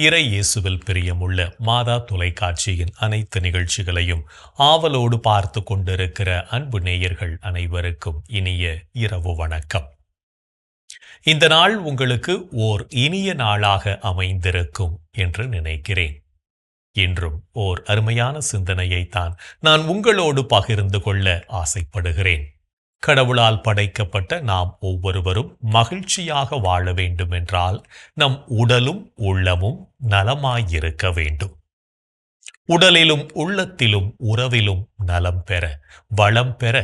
இறை இயேசுவில் பிரியமுள்ள மாதா தொலைக்காட்சியின் அனைத்து நிகழ்ச்சிகளையும் ஆவலோடு பார்த்து கொண்டிருக்கிற அன்பு நேயர்கள் அனைவருக்கும் இனிய இரவு வணக்கம். இந்த நாள் உங்களுக்கு ஓர் இனிய நாளாக அமைந்திருக்கும் என்று நினைக்கிறேன். இன்றும் ஓர் அருமையான சிந்தனையைத்தான் நான் உங்களோடு பகிர்ந்து கொள்ள ஆசைப்படுகிறேன். கடவுளால் படைக்கப்பட்ட நாம் ஒவ்வொருவரும் மகிழ்ச்சியாக வாழ வேண்டுமென்றால் நம் உடலும் உள்ளமும் நலமாயிருக்க வேண்டும். உடலிலும் உள்ளத்திலும் உறவிலும் நலம் பெற வளம் பெற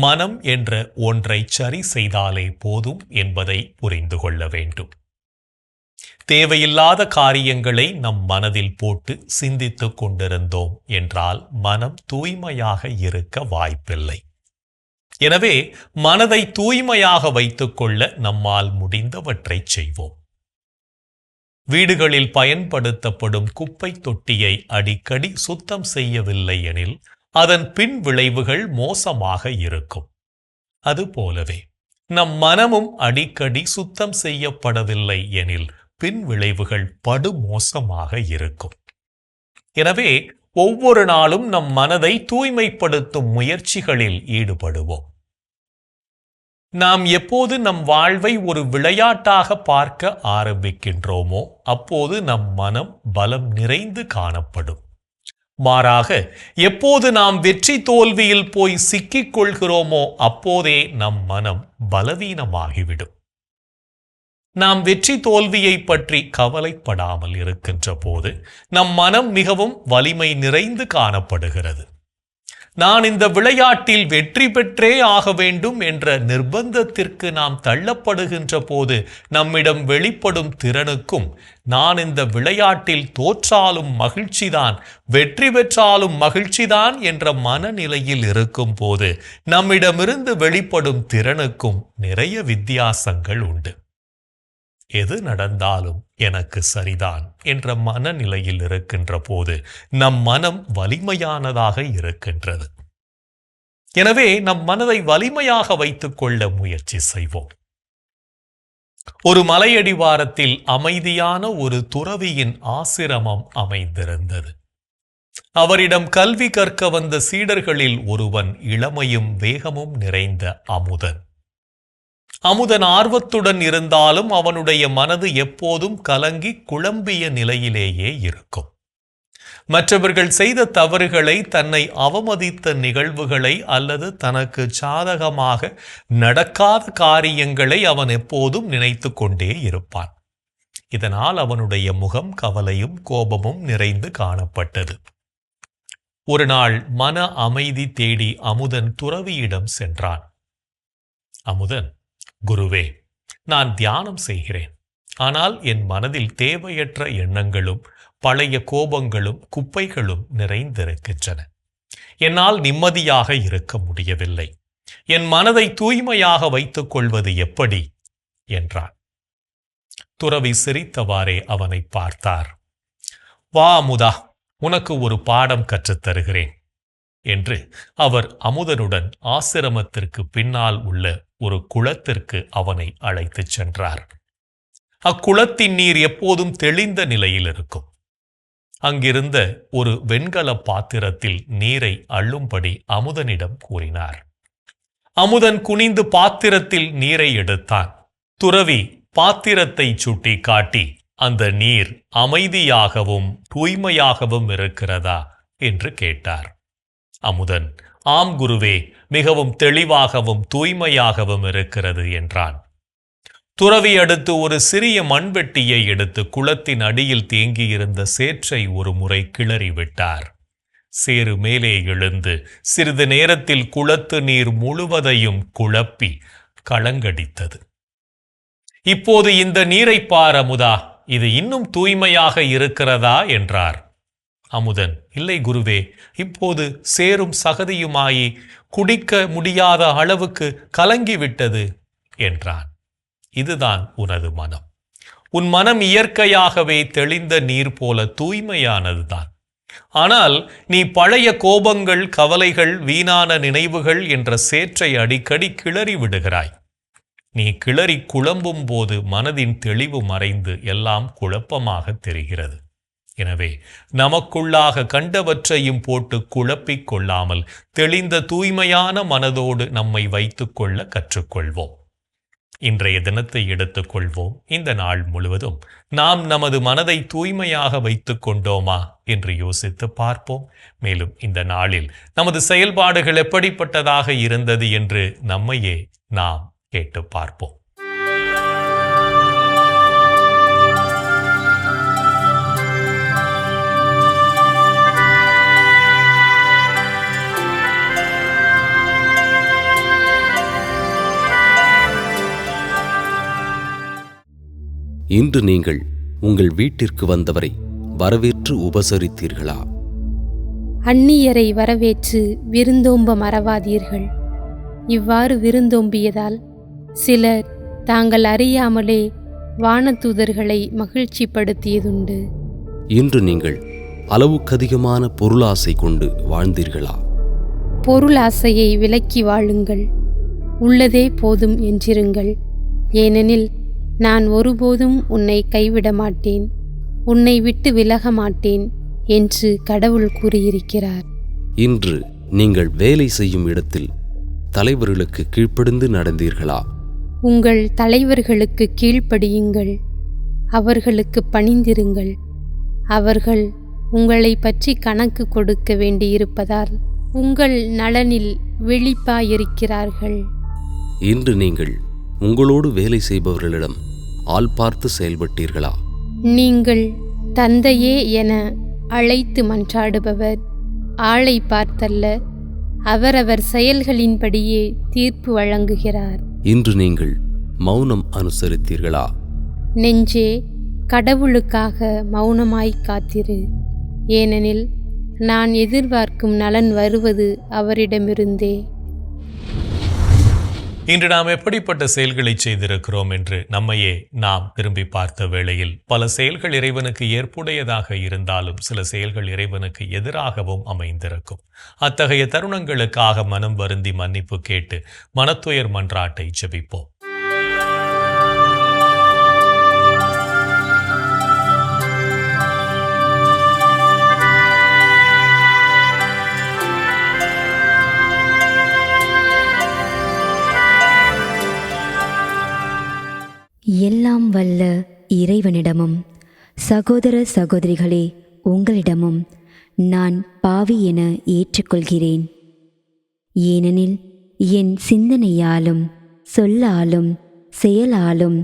மனம் என்ற ஒன்றை சரி செய்தாலே போதும் என்பதை புரிந்து கொள்ள வேண்டும். தேவையில்லாத காரியங்களை நம் மனதில் போட்டு சிந்தித்துக் கொண்டிருந்தோம் என்றால் மனம் தூய்மையாக இருக்க வாய்ப்பில்லை. எனவே மனதை தூய்மையாக வைத்துக் கொள்ள நம்மால் முடிந்தவற்றை செய்வோம். வீடுகளில் பயன்படுத்தப்படும் குப்பை தொட்டியை அடிக்கடி சுத்தம் செய்யவில்லை எனில் அதன் பின் விளைவுகள் மோசமாக இருக்கும். அதுபோலவே நம் மனமும் அடிக்கடி சுத்தம் செய்யப்படவில்லை எனில் பின் விளைவுகள் படுமோசமாக இருக்கும். எனவே ஒவ்வொரு நாளும் நம் மனதை தூய்மைப்படுத்தும் முயற்சிகளில் ஈடுபடுவோம். நாம் எப்போது நம் வாழ்வை ஒரு விளையாட்டாக பார்க்க ஆரம்பிக்கின்றோமோ அப்போது நம் மனம் பலம் நிறைந்து காணப்படும். மாறாக எப்போது நாம் வெற்றி தோல்வியில் போய் சிக்கிக் கொள்கிறோமோ அப்போதே நம் மனம் பலவீனமாகிவிடும். நாம் வெற்றி தோல்வியை பற்றி கவலைப்படாமல் இருக்கின்ற போது நம் மனம் மிகவும் வலிமை நிறைந்து காணப்படுகிறது. நான் இந்த விளையாட்டில் வெற்றி பெற்றே ஆக வேண்டும் என்ற நிர்பந்தத்திற்கு நாம் தள்ளப்படுகின்ற போது நம்மிடம் வெளிப்படும் திறனுக்கும் நான் இந்த விளையாட்டில் தோற்றாலும் மகிழ்ச்சிதான், வெற்றி பெற்றாலும் மகிழ்ச்சிதான் என்ற மனநிலையில் இருக்கும் போது நம்மிடமிருந்து வெளிப்படும் திறனுக்கும் நிறைய வித்தியாசங்கள் உண்டு. எது நடந்தாலும் எனக்கு சரிதான் என்ற மனநிலையில் இருக்கின்ற போது நம் மனம் வலிமையானதாக இருக்கின்றது. எனவே நம் மனதை வலிமையாக வைத்துக் கொள்ள முயற்சி செய்வோம். ஒரு மலையடிவாரத்தில் அமைதியான ஒரு துறவியின் ஆசிரமம் அமைந்திருந்தது. அவரிடம் கல்வி கற்க வந்த சீடர்களில் ஒருவன் இளமையும் வேகமும் நிறைந்த அமுதன். அமுதன் ஆர்வத்துடன் இருந்தாலும் அவனுடைய மனது எப்போதும் கலங்கி குழம்பிய நிலையிலேயே இருக்கும். மற்றவர்கள் செய்த தவறுகளை, தன்னை அவமதித்த நிகழ்வுகளை அல்லது தனக்கு சாதகமாக நடக்காத காரியங்களை அவன் எப்போதும் நினைத்து கொண்டே இருப்பான். இதனால் அவனுடைய முகம் கவலையும் கோபமும் நிறைந்து காணப்பட்டது. ஒரு நாள் மன அமைதி தேடி அமுதன் துறவியிடம் சென்றான். அமுதன், குருவே, நான் தியானம் செய்கிறேன். ஆனால் என் மனதில் தேவையற்ற எண்ணங்களும் பழைய கோபங்களும் குப்பைகளும் நிறைந்திருக்கின்றன. என்னால் நிம்மதியாக இருக்க முடியவில்லை. என் மனதை தூய்மையாக வைத்துக் கொள்வது எப்படி என்றான். துறவி சிரித்தவாறே அவனை பார்த்தார். வா அமுதா, உனக்கு ஒரு பாடம் கற்றுத்தருகிறேன் என்று அவர் அமுதனுடன் ஆசிரமத்திற்கு பின்னால் உள்ள ஒரு குளத்திற்கு அவனை அழைத்துச் சென்றார். அக்குளத்தின் நீர் எப்போதும் தெளிந்த நிலையில் இருக்கும். அங்கிருந்த ஒரு வெண்கல பாத்திரத்தில் நீரை அள்ளும்படி அமுதனிடம் கூறினார். அமுதன் குனிந்து பாத்திரத்தில் நீரை எடுத்தான். துறவி பாத்திரத்தை சுட்டி காட்டி, அந்த நீர் அமைதியாகவும் தூய்மையாகவும் இருக்கிறதா என்று கேட்டார். அமுதன், ஆம் குருவே, மிகவும் தெளிவாகவும் தூய்மையாகவும் இருக்கிறது என்றான். துறவி அடுத்து ஒரு சிறிய மண்வெட்டியை எடுத்து குளத்தின் அடியில் தேங்கியிருந்த சேற்றை ஒரு முறை கிளறி விட்டார். சேறு மேலே எழுந்து சிறிது நேரத்தில் குளத்து நீர் முழுவதையும் குழப்பி கலங்கடித்தது. இப்போது இந்த நீரை பார் அமுதா, இது இன்னும் தூய்மையாக இருக்கிறதா என்றார். அமுதன், இல்லை குருவே, இப்போது சேரும் சகதியுமாயி குடிக்க முடியாத அளவுக்கு கலங்கிவிட்டது என்றான். இதுதான் உனது மனம். உன் மனம் இயற்கையாகவே தெளிந்த நீர் போல தூய்மையானதுதான். ஆனால் நீ பழைய கோபங்கள், கவலைகள், வீணான நினைவுகள் என்ற சேற்றை அடிக்கடி கிளறி விடுகிறாய். நீ கிளறி குழம்பும் போது மனதின் தெளிவு மறைந்து எல்லாம் குழப்பமாக தெரிகிறது. எனவே நமக்குள்ளாக கண்டவற்றையும் போட்டு குழப்பிக் கொள்ளாமல் தெளிந்த தூய்மையான மனதோடு நம்மை வைத்துக் கொள்ள கற்றுக்கொள்வோம். இன்றைய தினத்தை எடுத்துக்கொள்வோம். இந்த நாள் முழுவதும் நாம் நமது மனதை தூய்மையாக வைத்துக் கொண்டோமா என்று யோசித்து பார்ப்போம். மேலும் இந்த நாளில் நமது செயல்பாடுகள் எப்படிப்பட்டதாக இருந்தது என்று நம்மையே நாம் கேட்டு பார்ப்போம். இன்று நீங்கள் உங்கள் வீட்டிற்கு வந்தவரை வரவேற்று உபசரித்தீர்களா? அந்நியரை வரவேற்று விருந்தோம்ப மறவாதீர்கள். இவ்வாறு விருந்தோம்பியதால் சிலர் தாங்கள் அறியாமலே வானதூதர்களை மகிழ்ச்சிப்படுத்தியதுண்டு. இன்று நீங்கள் அளவுக்கதிகமான பொருளாசை கொண்டு வாழ்ந்தீர்களா? பொருளாசையை விலக்கி வாழுங்கள். உள்ளதே போதும் என்றிருங்கள். ஏனெனில் நான் ஒருபோதும் உன்னை கைவிட மாட்டேன், உன்னை விட்டு விலக மாட்டேன் என்று கடவுள் கூறியிருக்கிறார். இன்று நீங்கள் வேலை செய்யும் இடத்தில் தலைவர்களுக்கு கீழ்ப்படிந்து நடந்தீர்களா? உங்கள் தலைவர்களுக்கு கீழ்ப்படியுங்கள், அவர்களுக்கு பணிந்திருங்கள். அவர்கள் உங்களை பற்றி கணக்கு கொடுக்க வேண்டியிருப்பதால் உங்கள் நலனில் விழிப்பாயிருக்கிறார்கள். இன்று நீங்கள் உங்களோடு வேலை செய்பவர்களிடம் ஆள் பார்த்து செயல்பட்டீர்களா? நீங்கள் தந்தையே என அழைத்து மன்றாடுபவர் ஆளை பார்த்தல்ல, அவரவர் செயல்களின்படியே தீர்ப்பு வழங்குகிறார். இன்று நீங்கள் மௌனம் அனுசரித்தீர்களா? நெஞ்சே, கடவுளுக்காக மௌனமாய் காத்திரு. ஏனெனில் நான் எதிர்பார்க்கும் நலன் வருவது அவரிடமிருந்தே. இன்று நாம் எப்படிப்பட்ட செயல்களை செய்திருக்கிறோம் என்று நம்மையே நாம் திரும்பி பார்த்த வேளையில் பல செயல்கள் இறைவனுக்கு ஏற்புடையதாக இருந்தாலும் சில செயல்கள் இறைவனுக்கு எதிராகவும் அமைந்திருக்கும். அத்தகைய தருணங்களுக்காக மனம் வருந்தி மன்னிப்பு கேட்டு மனத்துயர் மன்றாட்டை ஜெபிப்போம். எல்லாம் வல்ல இறைவனிடமும் சகோதர சகோதரிகளே உங்களிடமும் நான் பாவி என ஏற்றுக்கொள்கிறேன். ஏனெனில் என் சிந்தனையாலும் சொல்லாலும் செயலாலும்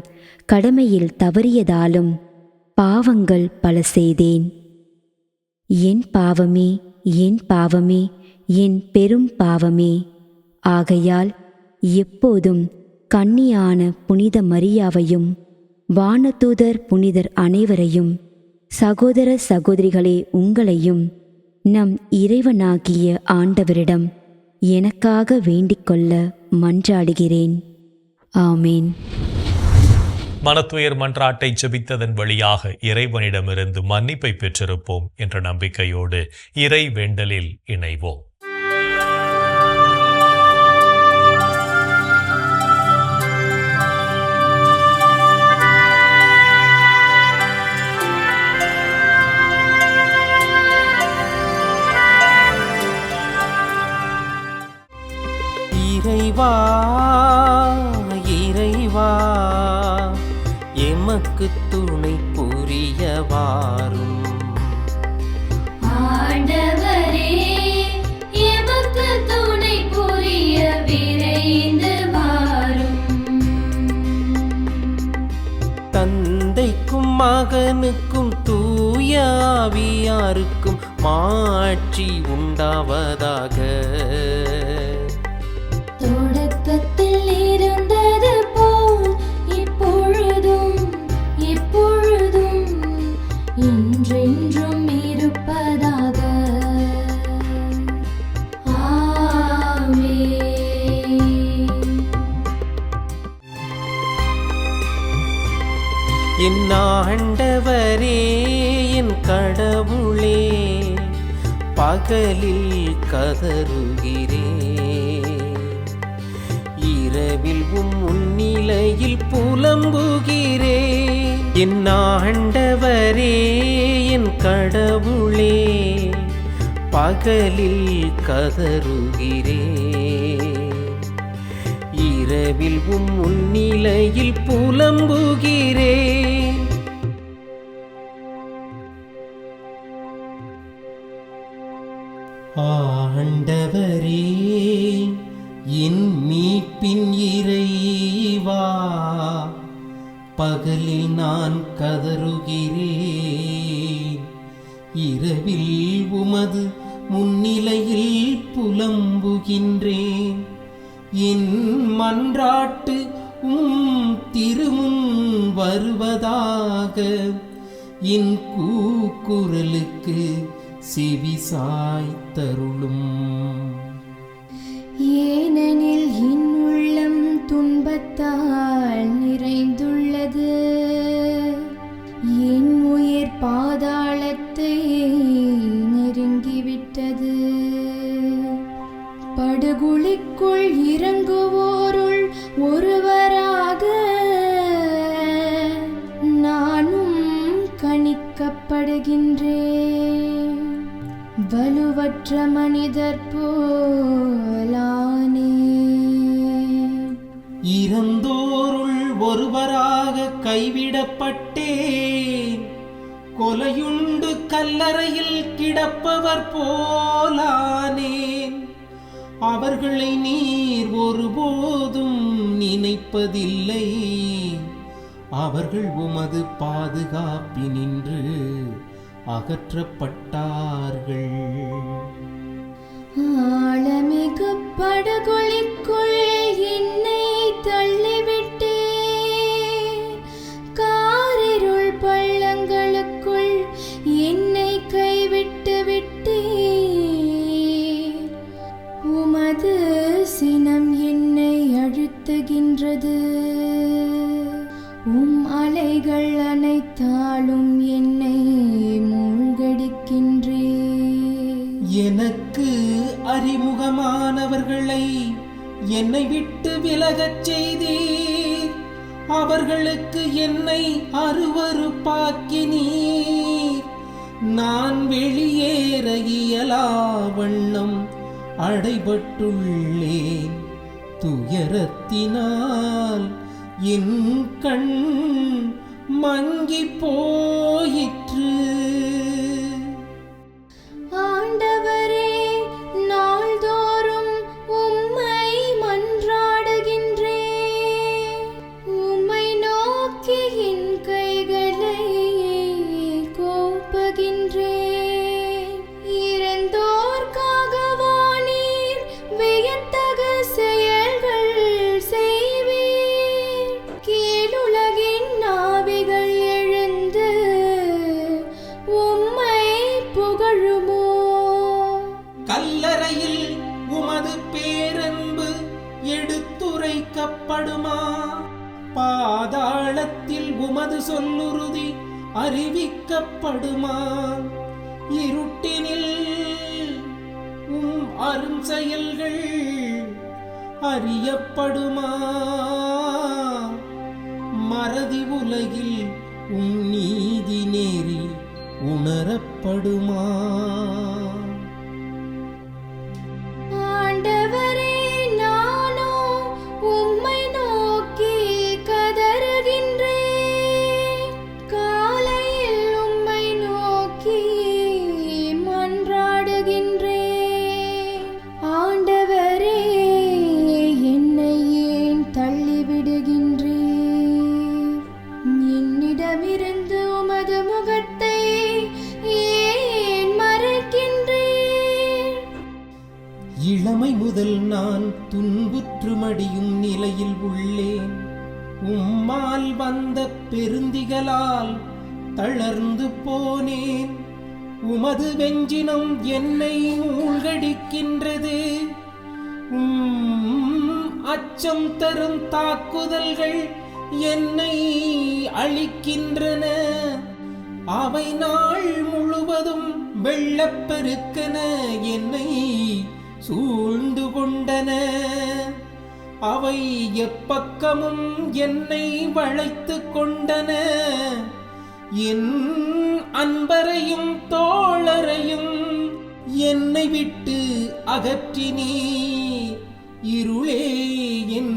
கடமையில் தவறியதாலும் பாவங்கள் பல செய்தேன். என் பாவமே, என் பாவமே, என் பெரும் பாவமே. ஆகையால் எப்போதும் கன்னியான புனித மரியாவையும் வானதூதர் புனிதர் அனைவரையும் சகோதர சகோதரிகளே உங்களையும் நம் இறைவனாகிய ஆண்டவரிடம் எனக்காக வேண்டிக்கொள்ள மன்றாடுகிறேன். ஆமேன். மனத்துயர் மன்றாட்டை ஜெபித்ததன் வழியாக இறைவனிடமிருந்து மன்னிப்பை பெற்றிருப்போம் என்ற நம்பிக்கையோடு இறை வேண்டலில் இணைவோம். இறைவா, இறைவா, எமக்கு துணை புரிய வாரும். ஆண்டவரே, எமக்கு துணை புரிய விரைந்து வாரும். தந்தைக்கும் மகனுக்கும் தூய ஆவியாருக்கும் மாட்சி உண்டாவதாக. தொடக்கத்தில் இருந்தது போல் இப்பொழுதும் எப்பொழுதும் என்றென்றும் இருப்பதாக. ஆமென். என் ஆண்டவரே, என் கடவுளே, பகலில் கதறுகிறேன், இரவில் முன்னிலையில் புலம்புகிறேன். என் ஆண்டவரே என் கடவுளே, பகலில் கதறுகிறேன். இரவில் முன்னிலையில் புலம்புகிறேன். ஆண்டவரே என் மீட்பின் இறைவா, பகலில் நான் கதறுகிறேன். இரவில் உமது முன்னிலையில் புலம்புகின்றேன். என் மன்றாட்டு திருமுன் வருவதாக. என் கூக்குரலுக்கு செவி சாய்த்தருளும். ஏனெனில் என் உள்ளம் துன்பத்தால் நிறைந்துள்ளது. என் உயிர் பாதாளத்தை நெருங்கிவிட்டது. படுகுழிக்குள் இறங்குவோருள் ஒருவராக நானும் கணிக்கப்படுகின்றேன். வலுவற்ற மனிதர் போலானே. இறந்தோருள் ஒருவராக கைவிடப்பட்டேன். கொலையுண்டு கல்லறையில் கிடப்பவர் போலானேன். அவர்களை நீர் ஒருபோதும் நினைப்பதில்லை. அவர்கள் உமது பாதுகாப்பினின்று அகற்றப்பட்டார்கள். ஆழமிகு படுகொலிக்குள் என்னை தள்ளிவிட்டேன். காரிருள் பள்ளங்களுக்குள் என்னை கைவிட்டு விட்டேன். உமது சினம் என்னை அழுத்துகின்றது. அலைகள் அனைத்தாலும் என்னை மூழ்கடிக்கின்றேன். எனக்கு அறிமுகமானவர்களை என்னை விட்டு விலகச் செய்தீர். அவர்களுக்கு என்னை அருவருப்பாக்கினீர். நான் வெளியேற இயலா வண்ணம் அடைபட்டுள்ளேன். துயரத்தினால் என் கண் மங்கி போயிற்று. ஆண்டவரே, நாள்தோறும் உம்மை மன்றாடுகின்றேன். உம்மை நோக்கி என் கைகளை கோப்புகின்றேன். இறந்தோர்க்காகவா நீர் வியத்தகு செயல்கள் செய்வீர்? கீழுலகின் நாவிகள் எழுந்து உம்மை புகழுமோ? கல்லறையில் உமது பேரன்பு எடுத்துரைக்கப்படுமா? பாதாளத்தில் உமது சொல்லுறுதி அறிவிக்கப்படுமா? இருட்டினில் அருஞ்செயல்கள் அறியப்படுமா? மறதி உலகில் நீதி நேரி உணரப்படுமா? ஆண்டவரே, நானோ உம்மை நோக்கி கதறுகின்றேன். காலையில் உம்மை நோக்கி மன்றாடுகின்றேன். ஆண்டவரே, என்னை ஏன் தள்ளிவிடுகின்றீர்? என்னிடமிருந்து உமது முகத்தை ஏன் மறைக்கின்றீர்? இளமை முதல் நான் துன்புற்று மடியும் நிலையில் உள்ளேன். உம்மால் வந்த பெருந்திகளால் தளர்ந்து போனேன். உமது வெஞ்சினம் என்னை மூழ்கடிக்கின்றது. அச்சம் தரும் தாக்குதல்கள் என்னை அழிக்கின்றன. அவை நாள் முழுவதும் வெள்ளப்பெருக்கென என்னை சூழ்ந்து கொண்டன. அவை எப்பக்கமும் என்னை வளைத்து கொண்டன. என் அன்பரையும் தோழரையும் என்னை விட்டு அகற்றினீ. இருளே என்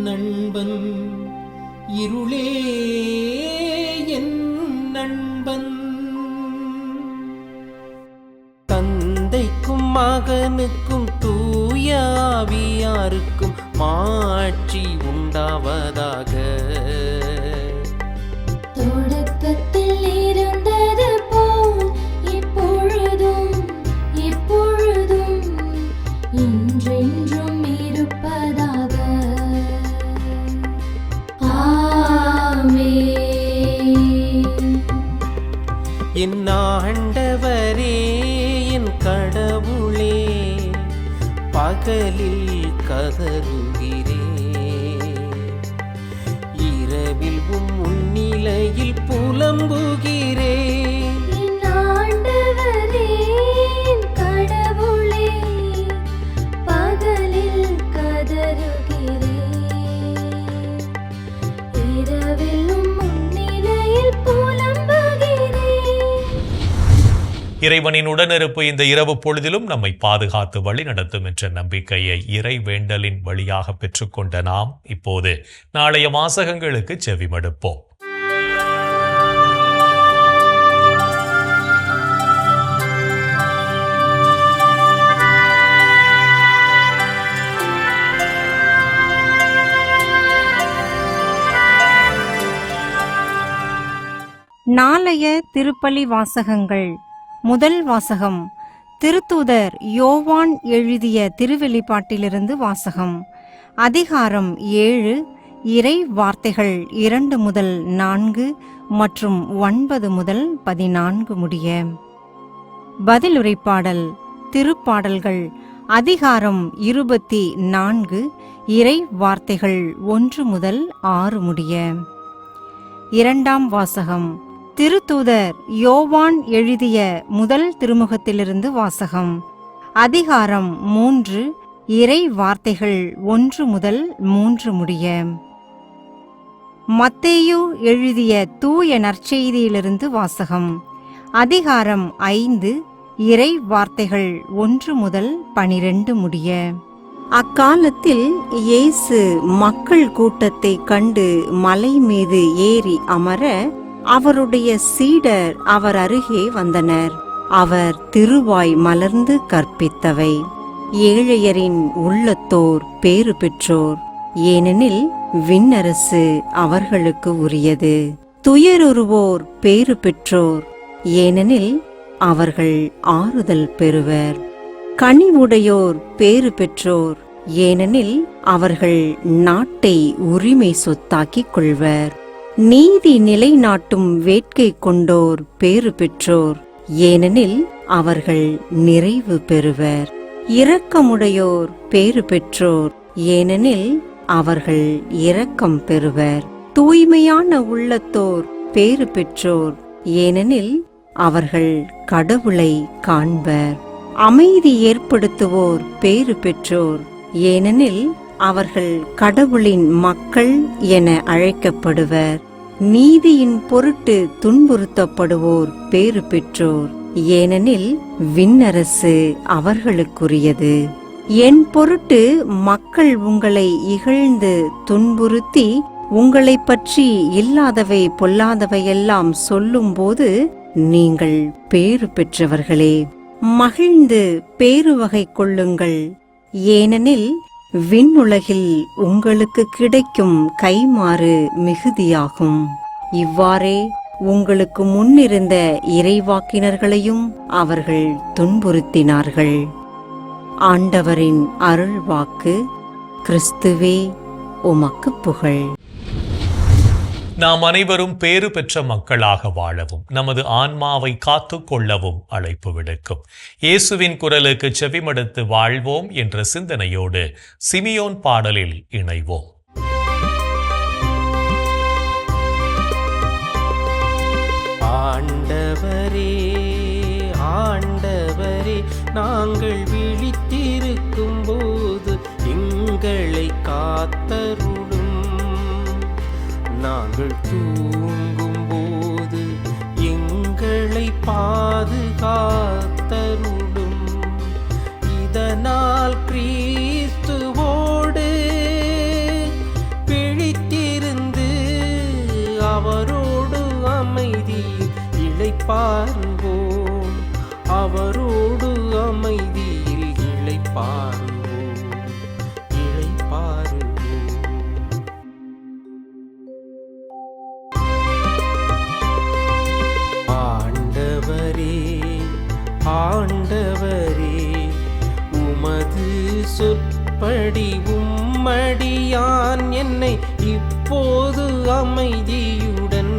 நண்பன், இருளே என் நண்பன். தந்தைக்கும் மகனுக்கும் தூய ஆவியாருக்கும் மாட்சி உண்டாவதாக. தொடக்கத்தில் இருந்தது போல் இப்பொழுதும் எப்பொழுதும் என்றென்றும் இருப்பதாக. ஆமென். என் ஆண்டவரே, என் கடவுளே, பகலில் கதறுகிறேன், இரவில் முன்னிலையில் புலம்புகிறேன். என் ஆண்டவரே, என் கடவுளே, பகலில் கதறுகிறேன், இரவில் முன்னிலையில் புலம்புகிறேன். இறைவனின் உடனிருப்பு இந்த இரவு பொழுதிலும் நம்மை பாதுகாத்து வழி நடத்தும் என்ற நம்பிக்கையை இறை வேண்டலின் வழியாக பெற்றுக்கொண்ட நாம் இப்போது நாளைய வாசகங்களுக்கு செவிமடுப்போம். நாளைய திருப்பலி வாசகங்கள். முதல் வாசகம் திருத்தூதர் யோவான் எழுதிய திருவெளிப்பாட்டிலிருந்து வாசகம். அதிகாரம் 7, இறை வார்த்தைகள் 2 முதல் 4 மற்றும் 9 முதல் 14 முடிய. பதிலுரைப்பாடல். திருப்பாடல்கள் அதிகாரம் 24, இறை வார்த்தைகள் 1 முதல் 6 முடிய. இரண்டாம் வாசகம் திருத்தூதர் யோவான் எழுதிய முதல் திருமுகத்திலிருந்து வாசகம். அதிகாரம் 3, இறை வார்த்தைகள் 1 முதல் 3 முடிய. மத்தேயு எழுதிய தூய நற்செய்தியிலிருந்து வாசகம். அதிகாரம் 5, இறை வார்த்தைகள் 1 முதல் 12 முடிய. அக்காலத்தில் இயேசு மக்கள் கூட்டத்தை கண்டு மலை மீது ஏறி அமர அவருடைய சீடர் அவர் அருகே வந்தனர். அவர் திருவாய் மலர்ந்து கற்பித்தவை. ஏழையரின் உள்ளத்தோர் பேறு பெற்றோர், ஏனெனில் விண்ணரசு அவர்களுக்கு உரியது. துயருறுவோர் பேறு பெற்றோர், ஏனெனில் அவர்கள் ஆறுதல் பெறுவர். கனிவுடையோர் பேறு பெற்றோர், ஏனெனில் அவர்கள் நாட்டை உரிமை சொத்தாக்கிக் கொள்வர். நீதி நிலைநாட்டும் வேட்கை கொண்டோர் பேறு பெற்றோர், ஏனெனில் அவர்கள் நிறைவு பெறுவர். இரக்கமுடையோர் பேறு பெற்றோர், ஏனெனில் அவர்கள் இரக்கம் பெறுவர். தூய்மையான உள்ளத்தோர் பேறு பெற்றோர், ஏனெனில் அவர்கள் கடவுளை காண்பர். அமைதி ஏற்படுத்துவோர் பேறு பெற்றோர், ஏனெனில் அவர்கள் கடவுளின் மக்கள் என அழைக்கப்படுவர். நீதியின் பொருட்டு துன்புறுத்தப்படுவோர் பேறு பெற்றோர், ஏனெனில் விண்ணரசு அவர்களுக்குரியது. என் பொருட்டு மக்கள் உங்களை இகழ்ந்து துன்புறுத்தி உங்களைப் பற்றி இல்லாதவை பொல்லாதவையெல்லாம் சொல்லும்போது நீங்கள் பேறு பெற்றவர்களே. மகிழ்ந்து பேருவகை கொள்ளுங்கள், ஏனெனில் விண்ணுலகில் உங்களுக்கு கிடைக்கும் கைமாறு மிகுதியாகும். இவ்வாறே உங்களுக்கு முன்னிருந்த இறைவாக்கினர்களையும் அவர்கள் துன்புறுத்தினார்கள். ஆண்டவரின் அருள்வாக்கு. கிறிஸ்துவே உமக்கு புகழ். நாம் அனைவரும் பேறு பெற்ற மக்களாக வாழவும் நமது ஆன்மாவை காத்து கொள்ளவும் அழைப்பு விடுக்கும் இயேசுவின் குரலுக்கு செவிமடுத்து வாழ்வோம் என்ற சிந்தனையோடு சிமியோன் பாடலில் இணைவோம். ஆண்டவரே, ஆண்டவரே, நாங்கள் விழித்திருக்கும் போது எங்கள் எங்களை காத்தருளும். நாங்கள் தூங்கும் போது எங்களை பாதுகாத்தருளும். இதனால் கிறிஸ்துவோடு பிழித்திருந்து அவரோடு அமைதியில் இளைப்பாறுவோம். அவரோடு அமைதியில் இளைப்பாறுவோம். ஆண்டவரே, ஆண்டவரே, உமது சொற்படி உம்மடியான் என்னை இப்போது அமைதியுடன்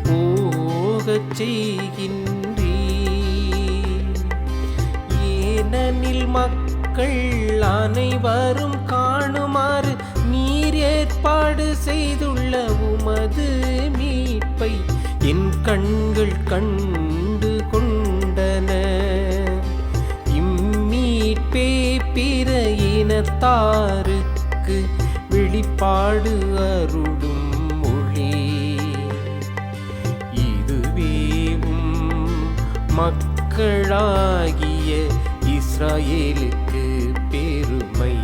போகச் செய்கின்றீர். ஏனெனில் மக்கள் அனைவரும் காணுமாறு நீர் ஏற்பாடு செய்துள்ள உமது மீட்பை என் கண்கள் கண்டு கொண்டன. இம்மீட்பே பிற இனத்தாருக்கு வெளிப்பாடு அருளும் மொழி. இதுவேவும் மக்களாகிய இஸ்ராயேலுக்கு பெருமை.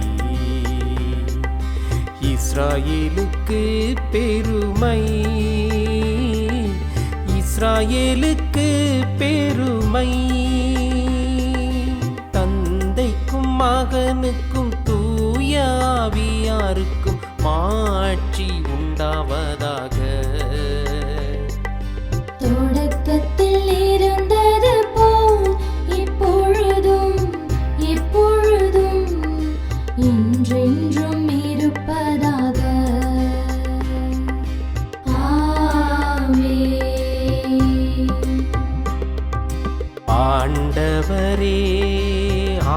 இஸ்ராயேலுக்கு பெருமை. இஸ்ராயேலுக்கு பெருமை. தந்தைக்கும் மகனுக்கும் தூய ஆவியாருக்கும் மாட்சி உண்டாவதாக. தொடக்கத்தில் இருந்தது போல் இப்பொழுதும் எப்பொழுதும் என்றென்றும் இருப்பதாக. ஆண்டவரே,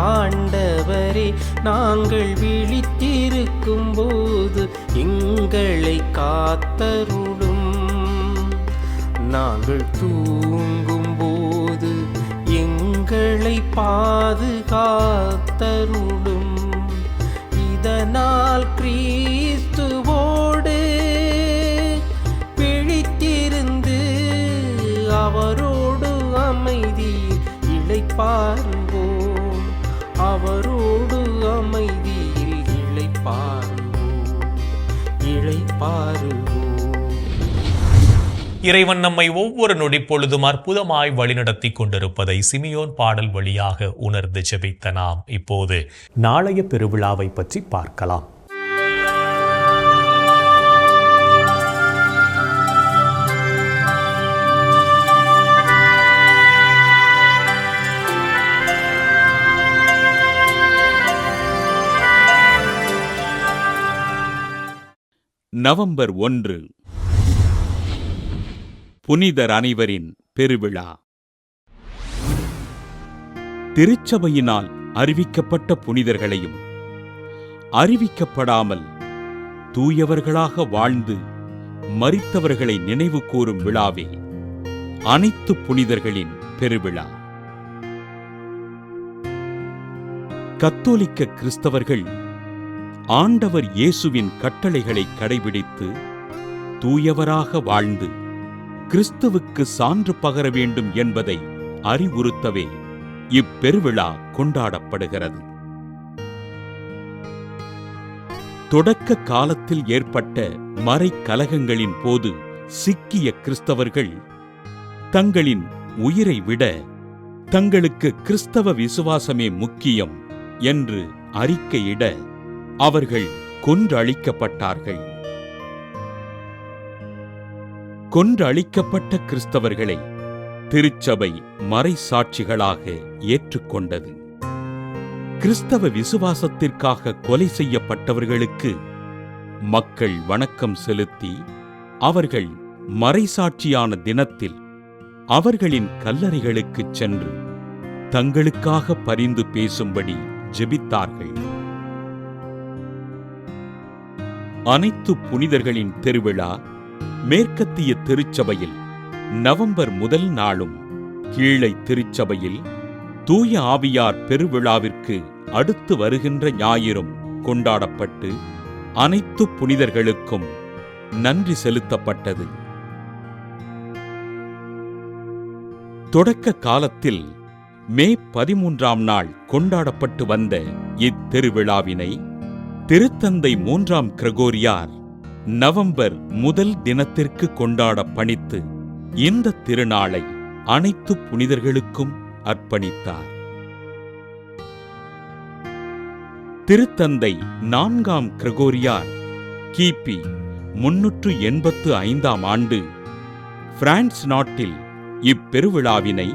ஆண்டவரே, நாங்கள் விழித்திருக்கும் போது எங்களை காத்தருளும். நாங்கள் தூங்கும் போது எங்களை பாதுகாத்தருளும். இதனால் கிறிஸ்துவோடு பிழித்திருந்து அவரோடு அமைதியில் இளைப்பாறுவோம். அவரோடு அமைதியில் இளைப்பாறுவோம். இறைவன் நம்மை ஒவ்வொரு நொடி பொழுதும் அற்புதமாய் வழிநடத்தி கொண்டிருப்பதை சிமியோன் பாடல் வழியாக உணர்ந்து ஜெபித்த நாம் இப்போது நாளைய பெருவிழாவை பற்றி பார்க்கலாம். நவம்பர் 1 புனிதர் அனைவரின் பெருவிழா. திருச்சபையினால் அறிவிக்கப்பட்ட புனிதர்களையும் அறிவிக்கப்படாமல் தூயவர்களாக வாழ்ந்து மரித்தவர்களை நினைவு கூறும் விழாவே அனைத்து புனிதர்களின் பெருவிழா. கத்தோலிக்க கிறிஸ்தவர்கள் ஆண்டவர் இயேசுவின் கட்டளைகளை கடைபிடித்து தூயவராக வாழ்ந்து கிறிஸ்துவுக்கு சான்று பகர வேண்டும் என்பதை அறிவுறுத்தவே இப்பெருவிழா கொண்டாடப்படுகிறது. தொடக்க காலத்தில் ஏற்பட்ட மறைக்கலகங்களின் போது சிக்கிய கிறிஸ்தவர்கள் தங்களின் உயிரை விட தங்களுக்கு கிறிஸ்தவ விசுவாசமே முக்கியம் என்று அறிக்கையிட அவர்கள் கொன்றழிக்கப்பட்டார்கள். கொன்றழிக்கப்பட்ட கிறிஸ்தவர்களை திருச்சபை மறைசாட்சிகளாக ஏற்றுக்கொண்டது. கிறிஸ்தவ விசுவாசத்திற்காக கொலை செய்யப்பட்டவர்களுக்கு மக்கள் வணக்கம் செலுத்தி அவர்கள் மறைசாட்சியான தினத்தில் அவர்களின் கல்லறைகளுக்குச் சென்று தங்களுக்காக பரிந்து பேசும்படி ஜெபித்தார்கள். அனைத்து புனிதர்களின் திருவிழா மேற்கத்திய திருச்சபையில் நவம்பர் 1 நாளும், கீழை திருச்சபையில் தூய ஆவியார் பெருவிழாவிற்கு அடுத்து வருகின்ற ஞாயிறும் கொண்டாடப்பட்டு அனைத்து புனிதர்களுக்கும் நன்றி செலுத்தப்பட்டது. தொடக்க காலத்தில் மே 13ஆம் நாள் கொண்டாடப்பட்டு வந்த இத்திருவிழாவினை திருத்தந்தை 3ஆம் கிரகோரியார் நவம்பர் 1 தினத்திற்கு கொண்டாட பணித்து இந்த திருநாளை அனைத்து புனிதர்களுக்கும் அர்ப்பணித்தார். திருத்தந்தை 4ஆம் கிரகோரியார் கிபி 385ஆம் ஆண்டு பிரான்ஸ் நாட்டில் இப்பெருவிழாவினை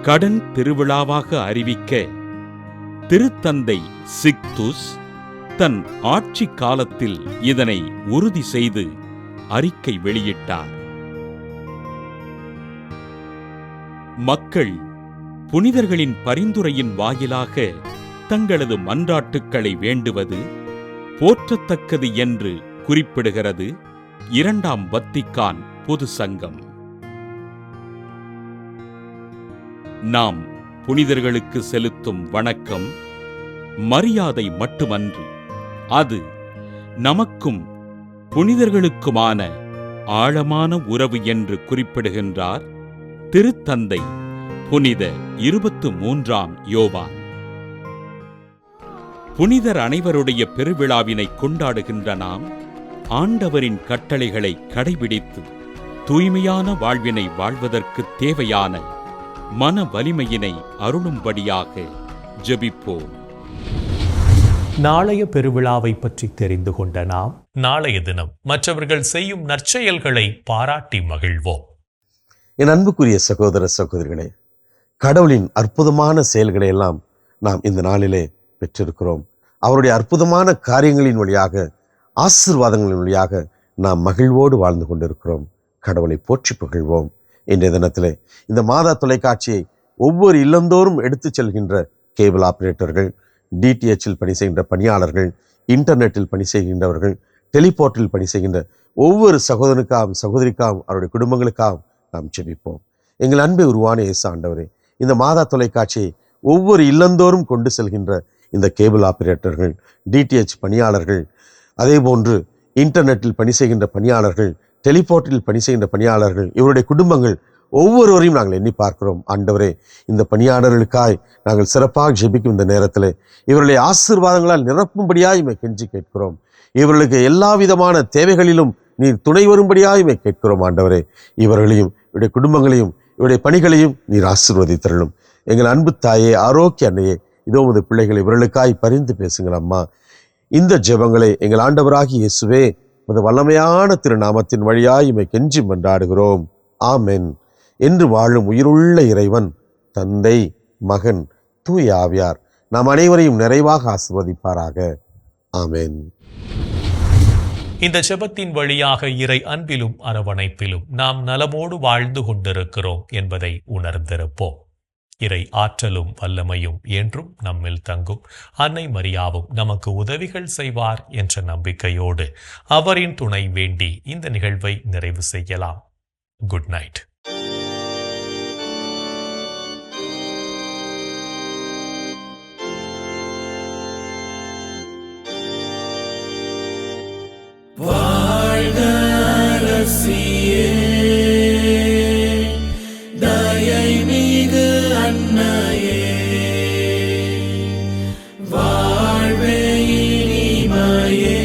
கடன் திருவிழாவாக அறிவிக்க திருத்தந்தை சிக்துஸ் தன் ஆட்சி காலத்தில் இதனை உறுதி செய்து அறிக்கை வெளியிட்டார். மக்கள் புனிதர்களின் பரிந்துரையின் வாயிலாக தங்களது மன்றாட்டுக்களை வேண்டுவது போற்றத்தக்கது என்று குறிப்பிடுகிறது 2ஆம் வத்திக்கான் பொது சங்கம். நாம் புனிதர்களுக்கு செலுத்தும் வணக்கம் மரியாதை மட்டுமன்று, அது நமக்கும் புனிதர்களுக்குமான ஆழமான உறவு என்று குறிப்பிடுகின்றார் திருத்தந்தை புனித 23ஆம் யோவான். புனிதர் அனைவருடைய பெருவிழாவினை கொண்டாடுகின்ற நாம் ஆண்டவரின் கட்டளைகளை கடைபிடித்து தூய்மையான வாழ்வினை வாழ்வதற்கு தேவையான மன வலிமையினை அருளும்படியாக ஜெபிப்போம். நாளைய பெருவிழாவை பற்றி தெரிந்து கொண்ட நாம் நாளைய தினம் மற்றவர்கள் செய்யும் நற்செயல்களை பாராட்டி மகிழ்வோம். என் அன்புக்குரிய சகோதர சகோதரிகளே, கடவுளின் அற்புதமான செயல்களை எல்லாம் நாம் இந்த நாளிலே பெற்றிருக்கிறோம். அவருடைய அற்புதமான காரியங்களின் வழியாக, ஆசீர்வாதங்களின் வழியாக நாம் மகிழ்வோடு வாழ்ந்து கொண்டிருக்கிறோம். கடவுளை போற்றி புகழ்வோம். இன்றைய தினத்திலே இந்த மாதா தொலைக்காட்சியை ஒவ்வொரு இல்லந்தோறும் எடுத்துச் செல்கின்ற கேபிள் ஆபரேட்டர்கள், டிடிஎச்சில் பணி செய்கின்ற பணியாளர்கள், இன்டர்நெட்டில் பணி செய்கின்றவர்கள், டெலிபோர்ட்டில் பணி செய்கின்ற ஒவ்வொரு சகோதரனுக்காகவும் சகோதரிக்காகவும் அவருடைய குடும்பங்களுக்காகவும் நாம் ஜெபிப்போம். எங்கள் அன்பை உருவான இயேசு ஆண்டவரே, இந்த மாதா தொலைக்காட்சியை ஒவ்வொரு இல்லந்தோறும் கொண்டு செல்கின்ற இந்த கேபிள் ஆபரேட்டர்கள், டிடிஎச் பணியாளர்கள், அதே போன்று இன்டர்நெட்டில் பணி செய்கின்ற பணியாளர்கள், டெலிபோர்ட்டில் பணி செய்கின்ற பணியாளர்கள், இவருடைய குடும்பங்கள் ஒவ்வொருவரையும் நாங்கள் எண்ணி பார்க்கிறோம். ஆண்டவரே, இந்த பணியாளர்களுக்காய் நாங்கள் சிறப்பாக ஜெபிக்கும் இந்த நேரத்தில் இவர்களை ஆசீர்வாதங்களால் நிரப்பும்படியாய் கெஞ்சி கேட்கிறோம். இவர்களுக்கு எல்லா விதமான தேவைகளிலும் நீர் துணை வரும்படியாய் கேட்கிறோம். ஆண்டவரே, இவர்களையும் இவருடைய குடும்பங்களையும் இவருடைய பணிகளையும் நீர் ஆசீர்வதித்தருளும். எங்கள் அன்பு தாயே, ஆரோக்கிய அன்னையே, இதோ உமது பிள்ளைகளை இவர்களுக்காய் பரிந்து பேசுங்கள் அம்மா. இந்த ஜெபங்களை எங்கள் ஆண்டவராகிய இயேசுவே உமது வல்லமையான திருநாமத்தின் வழியாய் கெஞ்சி மன்றாடுகிறோம். ஆமென். என்று வாழும் உயிருள்ள இறைவன் தந்தை, மகன், தூய ஆவியார் நாம் அனைவரையும் நிறைவாக ஆசீர்வதிப்பாராக. ஆமென். இந்த ஜெபத்தின் வழியாக இறை அன்பிலும் அரவணைப்பிலும் நாம் நலமோடு வாழ்ந்து கொண்டிருக்கிறோம் என்பதை உணர்ந்திருப்போம். இறை ஆற்றலும் வல்லமையும் என்றும் நம்மில் தங்கும். அன்னை மரியாவும் நமக்கு உதவிகள் செய்வார் என்ற நம்பிக்கையோடு அவரின் துணை வேண்டி இந்த நிகழ்வை நிறைவு செய்யலாம். Good night. வாழ்க அரசியே, தயை மிகு அன்னையே, வாழ்வே இனிமையே,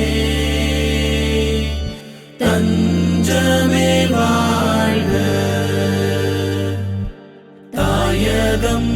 தஞ்சமே வாழ்க, தாயகம்